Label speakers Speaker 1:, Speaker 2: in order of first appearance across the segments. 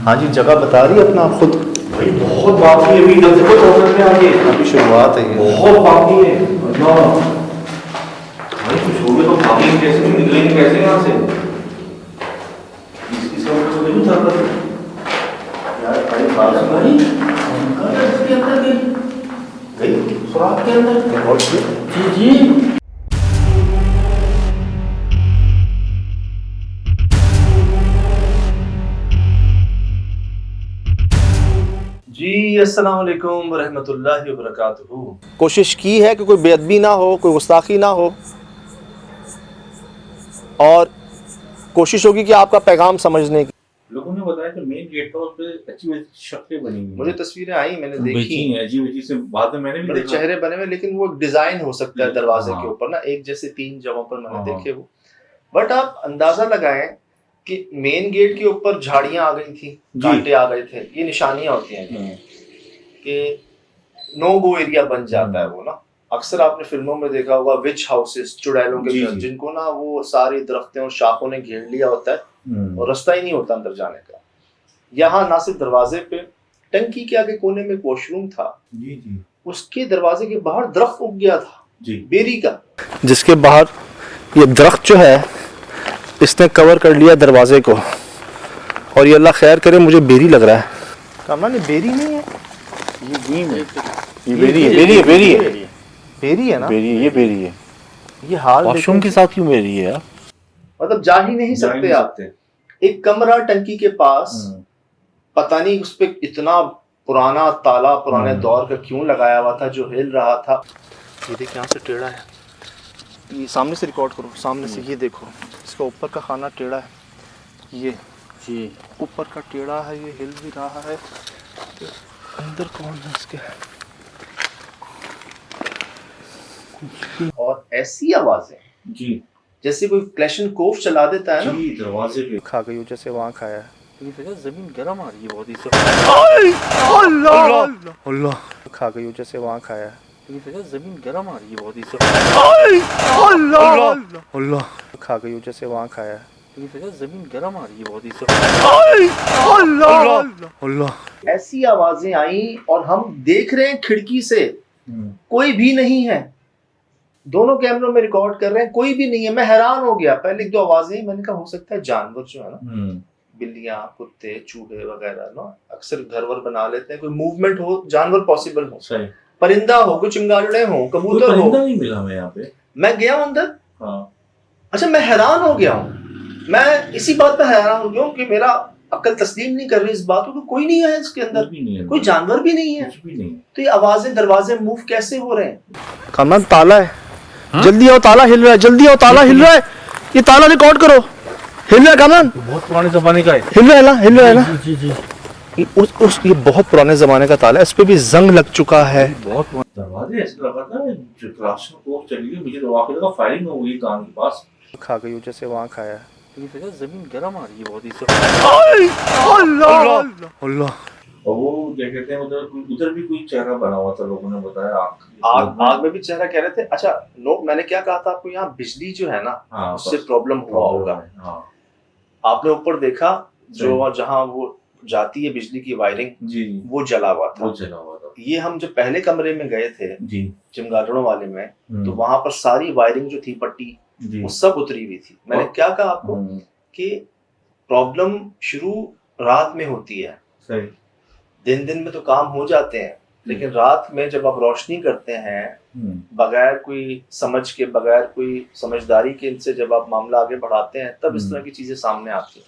Speaker 1: हाँ जी, जगह बता रही है अपना खुद।
Speaker 2: भाई बहुत बाकी है, अभी इधर से कुछ होटल में आगे
Speaker 1: अभी शुरुआत है ये।
Speaker 2: बहुत बाकी है। अल्लाह भाई कुछ हो गया तो भागेंगे कैसे, निकलेंगे कैसे यहाँ से? इसका मतलब तो नहीं था यार। भाई बात सुन भाई, अंदर के अंदर गई सुराख के अंदर। जी जी
Speaker 1: जी, अस्सलाम वालेकुम रहमतुल्लाहि व बरकातुहू। कोशिश की है कि कोई बेअदबी ना हो, कोई गुस्ताखी ना हो, और कोशिश होगी कि आपका पैगाम समझने की।
Speaker 2: लोगों ने बताया कि मेन गेट पर उस पे अच्छी शक्लें बनी हुई हैं।
Speaker 1: मुझे तस्वीरें आई, मैंने देखी
Speaker 2: हैं अजीब अजीब से, बाद में मैंने भी
Speaker 1: बड़े
Speaker 2: देखा।
Speaker 1: चेहरे बने हुए, लेकिन वो डिजाइन हो सकता है दरवाजे
Speaker 2: हाँ।
Speaker 1: के ऊपर ना, एक जैसे 3 जगहों पर मैंने
Speaker 2: हाँ।
Speaker 1: देखे वो। बट आप अंदाजा लगाएं कि मेन गेट के ऊपर झाड़ियां आ गई थी, कांटे आ गए थे। ये निशानियां होती हैं कि नो गो एरिया बन जाता है वो ना। अक्सर आपने फिल्मों में देखा होगा विच हाउसेस, चुड़ैलों के घर, जिनको ना वो सारी दरख्तें और शाखों ने घेर लिया होता है और रास्ता ही नहीं होता अंदर जाने का। यहाँ ना सिर्फ दरवाजे पे, टंकी के आगे कोने में वॉशरूम था, जी। उसके दरवाजे के बाहर दरख्त उग गया था जी, बेरी का, जिसके बाहर ये दरख्त जो है इसने कवर कर लिया दरवाजे को। और ये अल्लाह खैर करे, मुझे बेरी लग रहा है। कामना ने बेरी नहीं है,
Speaker 2: ये नीम है,
Speaker 1: ये बेरी है, बेरी है, बेरी है, बेरी है ना,
Speaker 2: बेरी है, ये बेरी है।
Speaker 1: ये हाल
Speaker 2: वॉशरूम के साथ क्यों बेरी है?
Speaker 1: मतलब जा ही नहीं सकते आप। एक कमरा टंकी के पास, पता नहीं उस पे इतना पुराना ताला पुराने दौर का क्यों लगाया हुआ था जो हिल रहा था। ये देख यहाँ से टेढ़ा है, ये सामने से रिकॉर्ड करो, सामने से ये देखो, इसका ऊपर का खाना टेढ़ा है, ये जी ऊपर का टेढ़ा है, ये हिल भी रहा है। तो अंदर कौन है इसके? और ऐसी आवाजें जी जैसे कोई क्लैशन कोफ चला देता है ना
Speaker 2: दरवाजे पे।
Speaker 1: खा गई जैसे वहाँ खाया है।
Speaker 2: जमीन गर्म आ रही है बहुत ही से।
Speaker 1: अल्लाह खा गई जैसे वहाँ खाया है।
Speaker 2: जमीन गर्म आ रही है बहुत ही से।
Speaker 1: अल्लाह खा गई जैसे वहाँ खाया है।
Speaker 2: जमीन गर्म आ रही है बहुत ही से।
Speaker 1: अल्लाह ऐसी आवाजें आई और हम देख रहे हैं खिड़की से, कोई भी नहीं है। दोनों कैमरों में रिकॉर्ड कर रहे हैं, कोई भी नहीं है। मैं हैरान हो गया, पहले 1-2 आवाजें, मैंने कहा हो सकता है जानवर जो है ना, बिल्लियां, कुत्ते, चूहे वगैरह ना अक्सर घर वर बना लेते हैं, कोई मूवमेंट हो, जानवर पॉसिबल हो, सही परिंदा हो, कोई चिंगाड़े हो, कबूतर हो।
Speaker 2: नहीं मिला मैं यहाँ पे,
Speaker 1: मैं गया अंदर।
Speaker 2: हाँ।
Speaker 1: अच्छा, मैं हैरान हो गया हूँ। मैं इसी बात पर हैरान हो गया हूँ कि मेरा अक्ल तस्लीम नहीं कर रही इस बात को, कोई नहीं है इसके अंदर, कोई जानवर भी नहीं है, तो ये आवाजें दरवाजे मूव कैसे हो रहे हैं? कमन ताला है, जल्दी आओ, ताला हिल रहा है, जल्दी आओ, ताला हिल रहा है, ये ताला रिकॉर्ड करो, हिल रहा है कमन,
Speaker 2: बहुत पुराने जमाने का है,
Speaker 1: हिल रहा है ना, हिल रहा है ना।
Speaker 2: जी जी जी।
Speaker 1: ये बहुत पुराने जमाने का ताला है, इस पे भी जंग लग चुका है।
Speaker 2: बहुत दरवाजे ऐसा लगा था जो क्लास में कोफ चली गई, मुझे तो वाकई लगा फायरिंग हो गई कान के पास। खा गई जैसे वहाँ खाया है। जमीन गर्म आ रही है बहुत ही से।
Speaker 1: अल्लाह
Speaker 2: और वो क्या कहते हैं, उधर भी कोई चेहरा बना हुआ था, लोगों ने बताया
Speaker 1: आग में भी चेहरा कह रहे थे। अच्छा नो, मैंने क्या कहा था आपको, यहाँ बिजली जो है ना उससे प्रॉब्लम हुआ होगा। आपने ऊपर देखा जो जहाँ वो जाती है बिजली की वायरिंग, वो जला हुआ था। ये हम जब पहले कमरे में गए थे चमगादड़ों वाले में, तो वहां पर सारी वायरिंग जो थी पट्टी वो सब उतरी हुई थी। मैंने क्या कहा आपको कि प्रॉब्लम शुरू रात में होती है, सही। दिन में तो काम हो जाते हैं, लेकिन रात में जब आप रोशनी करते हैं बगैर कोई समझ के, बगैर कोई समझदारी के, इनसे जब आप मामला आगे बढ़ाते हैं, तब इस तरह की चीजें सामने आती हैं।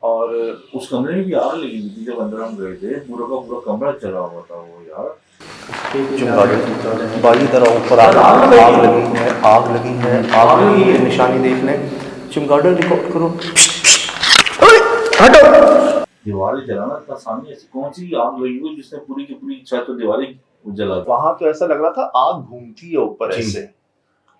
Speaker 1: और
Speaker 2: उस कमरे में भी आग लगी हुई थी जब अंदर हम गए थे, पूरा का पूरा कमरा चला हुआ था वो यार।
Speaker 1: बाई तरह ऊपर आग लगी है, आग लगी है, आग लगी है, निशानी देख लें। चमगादड़ रिकॉर्ड करो, हटो।
Speaker 2: दीवारें जलाना था सामने, ऐसी कौन सी आग लगी हुई जिसने पूरी की पूरी छत और दीवारें जला दी?
Speaker 1: वहां तो ऐसा लग रहा था आग घूमती है ऊपर ऐसे,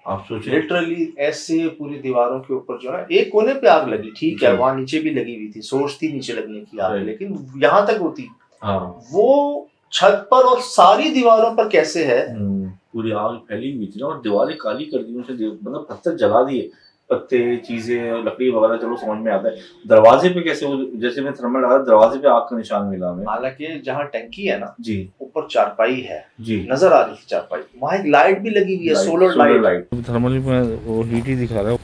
Speaker 2: आप सोचिए
Speaker 1: लिटरली ऐसे पूरी दीवारों के ऊपर जो है। एक कोने पे आग लगी, ठीक है, वहां नीचे भी लगी हुई थी, सोर्स थी नीचे लगने की आग, लेकिन यहाँ तक होती वो छत पर और सारी दीवारों पर कैसे है?
Speaker 2: पूरी आग फैली हुई थी ना, और दीवारें काली कर दी उसने, मतलब पत्थर जला दिए,
Speaker 3: पत्ते चीजें लकड़ी वगैरह चलो समझ में आता है, दरवाजे पे कैसे वो जैसे मैं थर्मल लगा दरवाजे पे आग का निशान मिला हमें।
Speaker 1: हालांकि जहाँ टंकी है ना
Speaker 3: जी
Speaker 1: ऊपर चारपाई है,
Speaker 3: जी
Speaker 1: नजर आ रही थी चारपाई, वहाँ एक लाइट भी लगी हुई है, सोलर लाइट।
Speaker 3: थर्मल में वो हीट ही दिखा रहा है।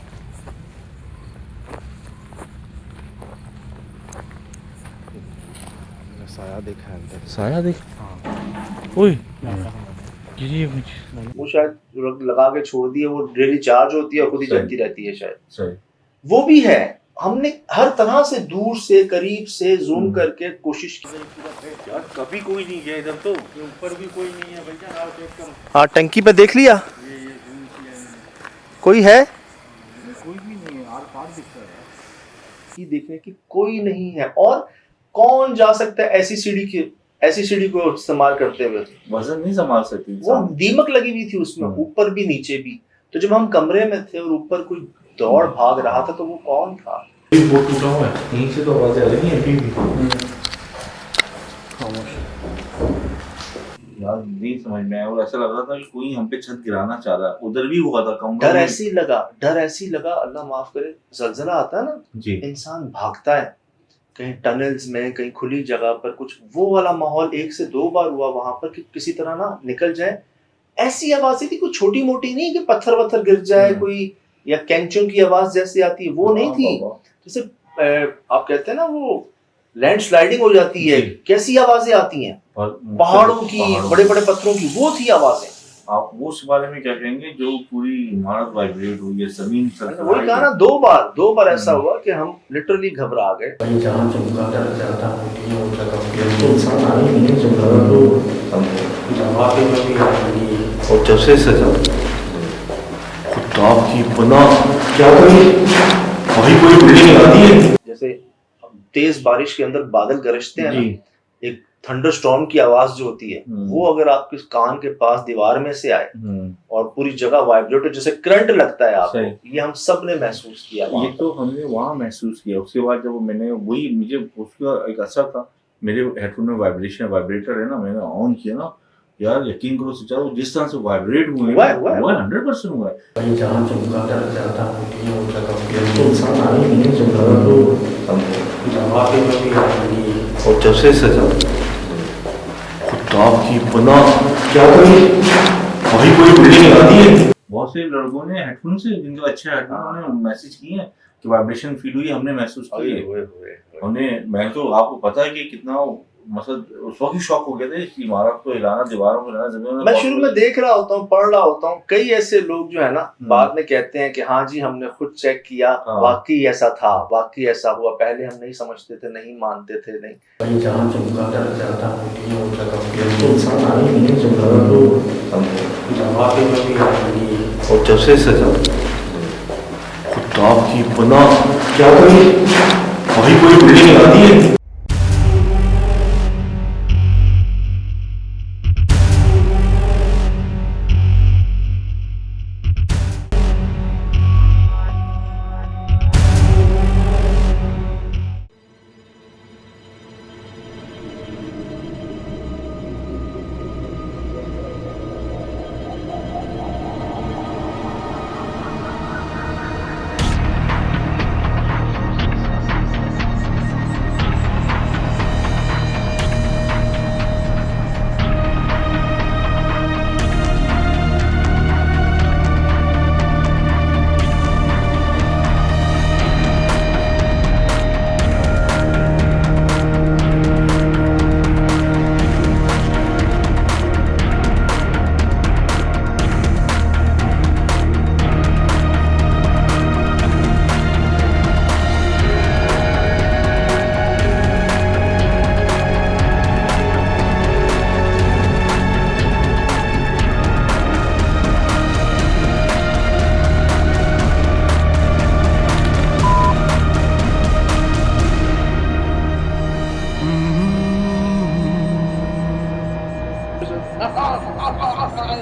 Speaker 2: साया देखा है अंदर।
Speaker 3: साया देख ओए ये मुझे
Speaker 1: वो शायद लगा के छोड़ दिए, वो डेली चार्ज होती है और खुद ही
Speaker 3: सही।
Speaker 1: जलती रहती है शायद।
Speaker 3: सही
Speaker 1: वो भी है, हमने हर तरह से दूर से करीब से जूम करके कोशिश की।
Speaker 3: यार कभी कोई नहीं गया इधर तो ऊपर भी कोई नहीं है भैया हाल चेक करो।
Speaker 1: हाँ टंकी पे देख लिया, कोई है?
Speaker 3: कोई भी नहीं है यार पार दिख रहा है।
Speaker 1: कि देखने की कोई नहीं है, और कौन जा सकता है ऐसी सीढ़ी को इस्तेमाल करते हुए?
Speaker 3: वजन नहीं संभाल सकती
Speaker 1: वो
Speaker 3: इंसान।
Speaker 1: दीमक लगी हुई थी उसमें, ऊपर भी नीचे भी। तो जब हम कमरे में थे और ऊपर कोई दौड़ भाग रहा था तो वो कौन था?
Speaker 3: वो टूटा हुआ है यहीं से तो आवाज आ रही है अभी भी। यार नहीं समझ में आया और ऐसा लग रहा था कि कोई हम पे छत गिराना चाह रहा है, उधर भी हुआ था कमरा
Speaker 1: डर
Speaker 3: में।
Speaker 1: ऐसी लगा, अल्लाह माफ करे, जलजला आता है ना,
Speaker 3: जी
Speaker 1: इंसान भागता है कहीं टनल्स में, कहीं खुली जगह पर, कुछ वो वाला माहौल 1 से 2 बार हुआ वहां पर कि किसी तरह ना निकल जाए। ऐसी आवाजें थी, कुछ छोटी मोटी नहीं कि पत्थर वत्थर गिर जाए कोई, या कैंचों की आवाज जैसी आती है, वो नहीं थी। जैसे आप कहते हैं ना वो लैंडस्लाइडिंग हो जाती है,
Speaker 3: जी।
Speaker 1: कैसी आवाजें आती हैं, पहाड़ों की, बड़े बड़े पत्थरों की, वो थी आवाजें।
Speaker 3: आप वो उस बारे में क्या कहेंगे जो पूरी इमारत वाइब्रेट हुई है, जमीन
Speaker 1: वही कहा ना, 2 बार ऐसा हुआ कि हम लिटरली घबरा गए।
Speaker 2: भाई जहाँ चमगादड़ ज्यादा होती है वो जगह पे इंसान आ ही नहीं चमगादड़ तो जवाब में भी आएंगी। और जब से सजा खुदा की पनाह क्या करें भाई, कोई बिल्डिंग आती है
Speaker 1: जैसे तेज बारिश के अंदर बादल गरजते हैं ना,
Speaker 3: जी
Speaker 1: एक थंडर स्टॉर्म की आवाज जो होती है, वो अगर आपके कान के पास दीवार में से आए और पूरी जगह वाइब्रेट हो, जैसे करंट लगता है आपको, ये हम सब ने महसूस किया।
Speaker 3: ये तो हमने वहाँ महसूस किया। उसके बाद जब मैंने वही मुझे उसका एक असर था, मेरे हेडफोन में वाइब्रेटर है ना, मैंने ऑन किया ना, यार यकीन करो सच्चा जिस तरह से वाइब्रेट हुआ है 100% हुआ है।
Speaker 2: भाई जहाँ चमगादड़ ज्यादा होती है वो जगह पे इंसान आ ही नहीं चमगादड़ तो जवाब में भी आएंगी। और जब से सजा खुदा की पनाह क्या करें भाई, कोई बिल्डिंग आती है।
Speaker 3: बहुत से लड़कों ने हेडफोन से, जिनके अच्छे हेडफोन ने मैसेज किए हैं कि वाइब्रेशन फील हुई, हमने महसूस की है। हमने, मैं तो आपको पता है कि कितना मतलब उस वक्त ही शॉक हो गए थे, इस इमारत को हिलाना, दीवारों को हिलाना, जमीन में।
Speaker 1: मैं शुरू में देख रहा होता हूँ, पढ़ रहा होता हूँ, कई ऐसे लोग जो है ना बाद में कहते हैं कि हाँ जी हमने खुद चेक किया, वाकई ऐसा था, वाकई ऐसा हुआ, पहले हम नहीं समझते थे, नहीं मानते थे, नहीं।
Speaker 2: भाई जहाँ चमगादड़ ज्यादा होती है वो जगह पे इंसान आ ही नहीं चमगादड़ तो जवाब में भी आएंगी। और जब से सजा खुदा की पनाह क्या करें भाई, कोई बिल्डिंग आती है।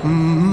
Speaker 4: Mm-hmm.